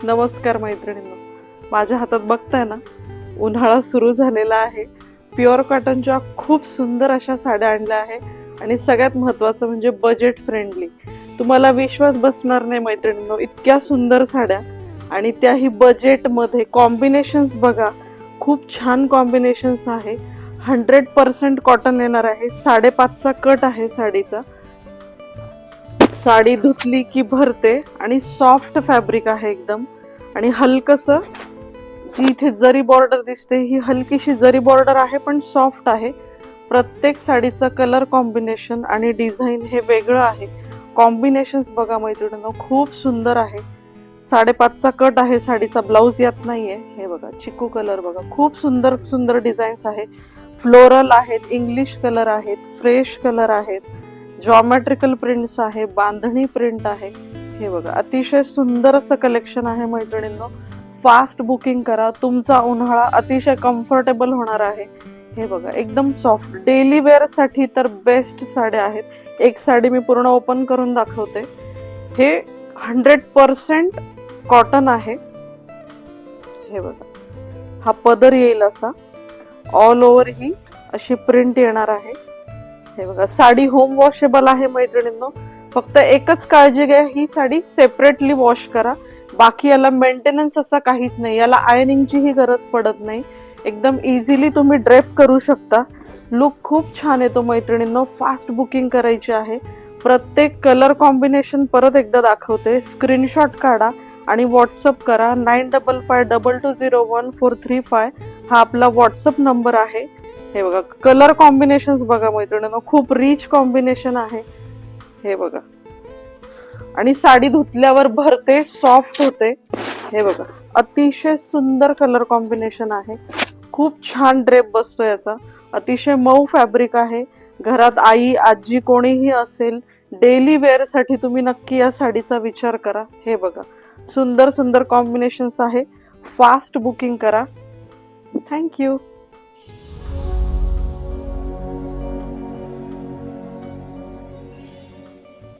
नमस्कार मैत्रिणींनो, माझ्या हातात बघताय ना, उन्हाळा सुरू झालेला आहे. प्युअर कॉटनच्या खूप सुंदर अशा साड्या आणल्या आहे आणि सगळ्यात महत्त्वाचं म्हणजे बजेट फ्रेंडली. तुम्हाला विश्वास बसणार नाही मैत्रिणींनो, इतक्या सुंदर साड्या आणि त्याही बजेटमध्ये. कॉम्बिनेशन्स बघा, खूप छान कॉम्बिनेशन्स आहे. 100% कॉटन येणार आहे. 5.5चा कट आहे साडीचा. साडी धुतली की भरते आणि सॉफ्ट फॅब्रिक आहे एकदम. आणि हलकसं जी इथे जरी बॉर्डर दिसते, ही हलकीशी जरी बॉर्डर आहे पण सॉफ्ट आहे. प्रत्येक साडीचा कलर कॉम्बिनेशन आणि डिझाईन हे वेगळं आहे. कॉम्बिनेशन्स बघा मैत्रिणींनो, खूप सुंदर आहे. 5.5चा कट आहे साडीचा, ब्लाऊज यात नाहीये. हे बघा चिकू कलर बघा, खूप सुंदर सुंदर डिझाईन्स आहे. फ्लोरल आहेत, इंग्लिश कलर आहेत, फ्रेश कलर आहेत, जॉमेट्रिकल प्रिंट्स आहे, बांधणी प्रिंट आहे. हे बघा अतिशय सुंदर असं कलेक्शन आहे मैत्रिणींनो. फास्ट बुकिंग करा, तुमचा उन्हाळा अतिशय कम्फर्टेबल होणार आहे. हे बघा एकदम सॉफ्ट डेली वेअर साठी तर बेस्ट साड्या आहेत. एक साडी मी पूर्ण ओपन करून दाखवते. हे 100% कॉटन आहे. हे बघा, हा पदर येईल असा, ऑल ओव्हर ही अशी प्रिंट येणार आहे. हे बघा, साडी होम वॉशेबल आहे मैत्रिणींनो. फक्त एकच काळजी घ्या, ही साडी सेपरेटली वॉश करा. बाकी याला मेंटेनन्स असा काहीच नाही, याला आयनिंगची ही गरज पडत नाही. एकदम इझिली तुम्ही ड्रेप करू शकता. लुक खूप छान येतो मैत्रिणींनो. फास्ट बुकिंग करायची आहे. प्रत्येक कलर कॉम्बिनेशन परत एकदा दाखवते. स्क्रीनशॉट काढा आणि व्हॉट्सअप करा. 9552201435 हा आपला व्हॉट्सअप नंबर आहे. हे बघा कलर कॉम्बिनेशन्स बघा मैत्रिणींनो, खूप रिच कॉम्बिनेशन आहे. हे बघा, आणि साडी धुतल्यावर भरते, सॉफ्ट होते. हे बघा अतिशय सुंदर कलर कॉम्बिनेशन आहे. खूप छान ड्रेप बसतो याचा. अतिशय मऊ फॅब्रिक आहे. घरात आई आजी कोणीही असेल, डेली वेअर साठी तुम्ही नक्की या साडीचा विचार करा. हे बघा सुंदर सुंदर कॉम्बिनेशन्स आहे. फास्ट बुकिंग करा. थँक्यू.